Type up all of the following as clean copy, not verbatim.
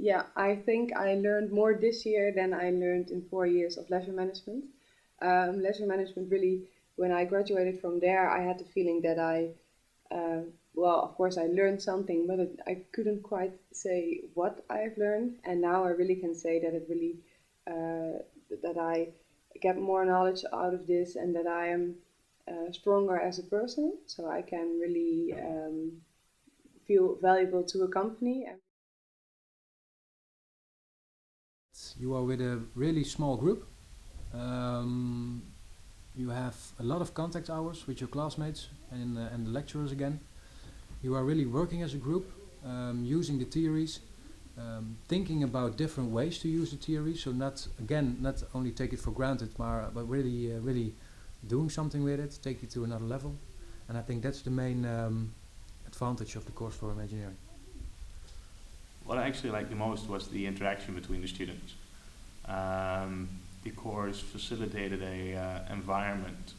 Yeah, I think I learned more this year than I learned in 4 years of leisure management. Leisure management really, when I graduated from there, I had the feeling that uh, well, of course, I learned something, but I couldn't quite say what I've learned. And now I really can say that it really, that I get more knowledge out of this and that I am stronger as a person. So I can really feel valuable to a company. You are with a really small group. You have a lot of contact hours with your classmates and the lecturers again. You are really working as a group, using the theories, thinking about different ways to use the theory. So not only take it for granted, but really doing something with it, take it to another level. And I think that's the main advantage of the course for Imagineering. What I actually liked the most was the interaction between the students. The course facilitated a environment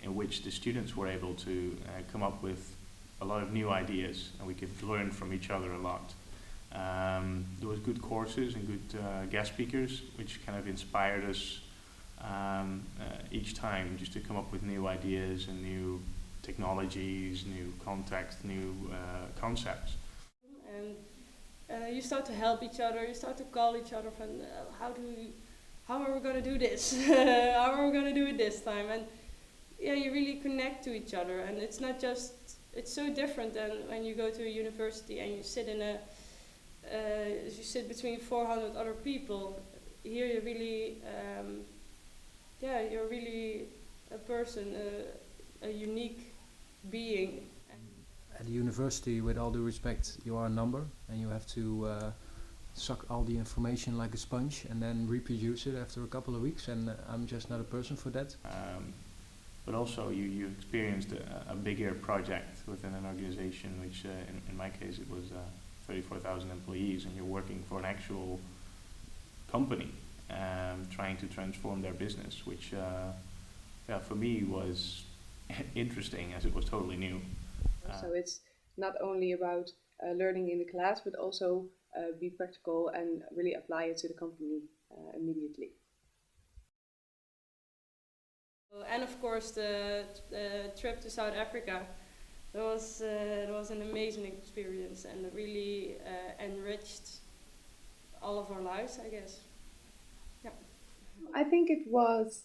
in which the students were able to come up with a lot of new ideas, and we could learn from each other a lot. There was good courses and good guest speakers, which kind of inspired us each time just to come up with new ideas and new technologies, new context, new concepts. And you start to help each other, you start to call each other from how are we going to do this? How are we going to do it this time? And yeah, you really connect to each other, and it's not just, it's so different than when you go to a university and you sit between 400 other people. Here you really, you're really a person, a unique being. At the university, with all due respect, you are a number, and you have to suck all the information like a sponge and then reproduce it after a couple of weeks, and I'm just not a person for that. But also you experienced a bigger project within an organization, which in my case it was 34,000 employees, and you're working for an actual company trying to transform their business, which for me was interesting as it was totally new. So it's not only about learning in the class, but also be practical and really apply it to the company immediately. And of course the trip to South Africa, it was an amazing experience, and it really enriched all of our lives, I guess. Yeah. I think it was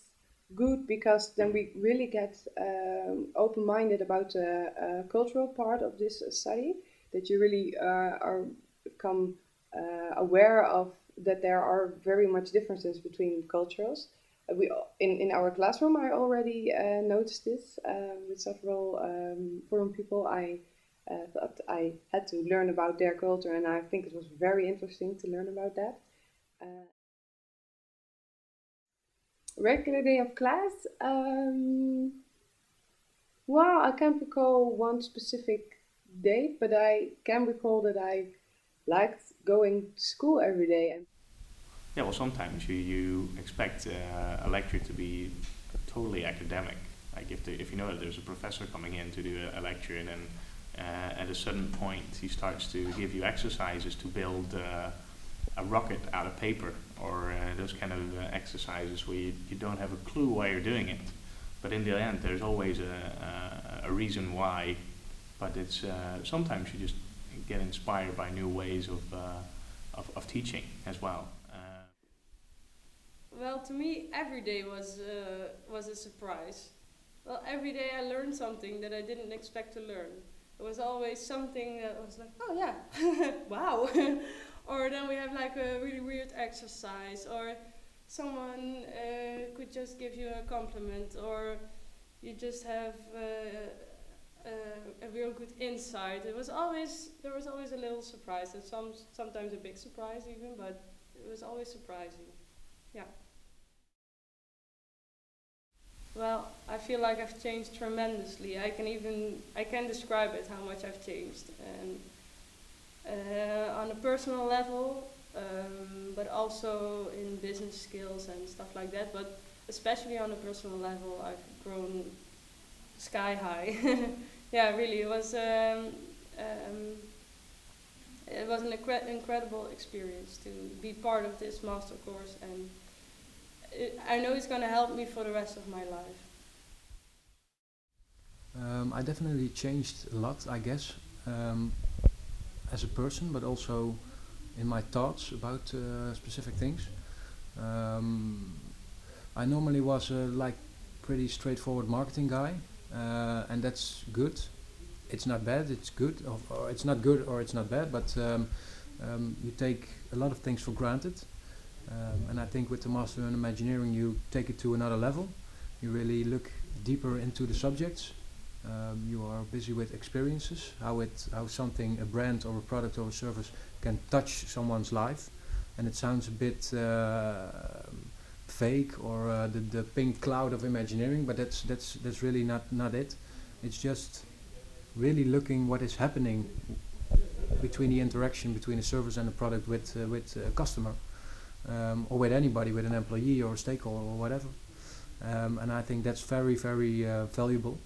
good because then we really get open-minded about the cultural part of this study, that you really become aware of that there are very much differences between cultures. In our classroom I already noticed this with several foreign people. I thought I had to learn about their culture, and I think it was very interesting to learn about that. Regular day of class? Well, I can't recall one specific date, but I can recall that I liked going to school every day. Yeah, well, sometimes you expect a lecture to be totally academic. Like if you know that there's a professor coming in to do a lecture, and then at a certain point he starts to give you exercises to build a rocket out of paper, or those kind of exercises where you don't have a clue why you're doing it. But in the end, there's always a reason why. But it's sometimes you just get inspired by new ways of teaching as well. Well, to me, every day was a surprise. Well, every day I learned something that I didn't expect to learn. It was always something that was like, oh yeah, wow. Or then we have like a really weird exercise, or someone could just give you a compliment, or you just have a real good insight. There was always a little surprise, and sometimes a big surprise even, but it was always surprising. Yeah. Well, I feel like I've changed tremendously. I can describe it how much I've changed, and on a personal level, but also in business skills and stuff like that. But especially on a personal level, I've grown sky high. Yeah, really, it was It was an incredible experience to be part of this master course, and I know it's going to help me for the rest of my life. I definitely changed a lot, I guess, as a person, but also in my thoughts about specific things. I normally was a pretty straightforward marketing guy, and that's good. It's not bad. It's good, or it's not good, or it's not bad. But you take a lot of things for granted, and I think with the Master in Imagineering, you take it to another level. You really look deeper into the subjects. You are busy with experiences, how something, a brand or a product or a service, can touch someone's life, and it sounds a bit fake or the pink cloud of Imagineering, but that's really not it. It's just really looking what is happening between the interaction between a service and a product with a customer, or with anybody, with an employee or a stakeholder or whatever. And I think that's very valuable.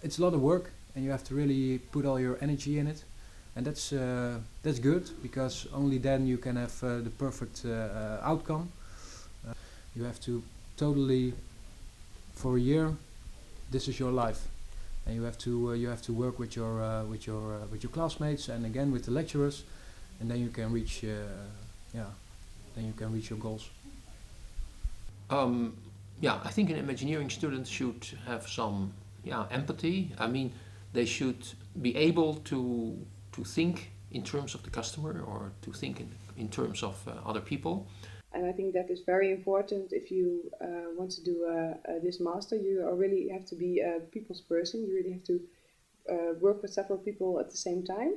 It's a lot of work, and you have to really put all your energy in it, and that's good, because only then you can have the perfect outcome. You have to totally, for a year, this is your life, and you have to work with your classmates, and again with the lecturers, and then you can reach your goals. I think an Imagineering student should have some empathy. I mean, they should be able to think in terms of the customer, or to think in terms of other people. And I think that is very important if you want to do this master. You really have to be a people's person. You really have to work with several people at the same time.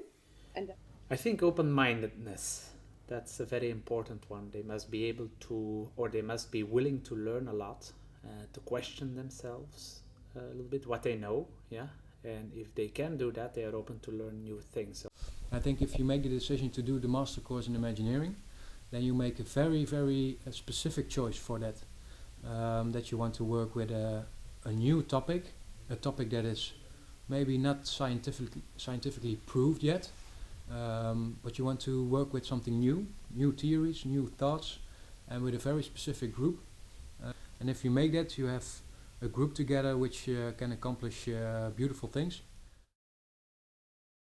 And I think open-mindedness, that's a very important one. They must be able to, or they must be willing to learn a lot, to question themselves a little bit, what they know, yeah. And if they can do that, they are open to learn new things. I think if you make the decision to do the master course in Imagineering, then you make a very specific choice for that. That you want to work with a new topic, a topic that is maybe not scientifically proved yet, but you want to work with something new theories, new thoughts, and with a very specific group. And if you make that, you have a group together which can accomplish beautiful things.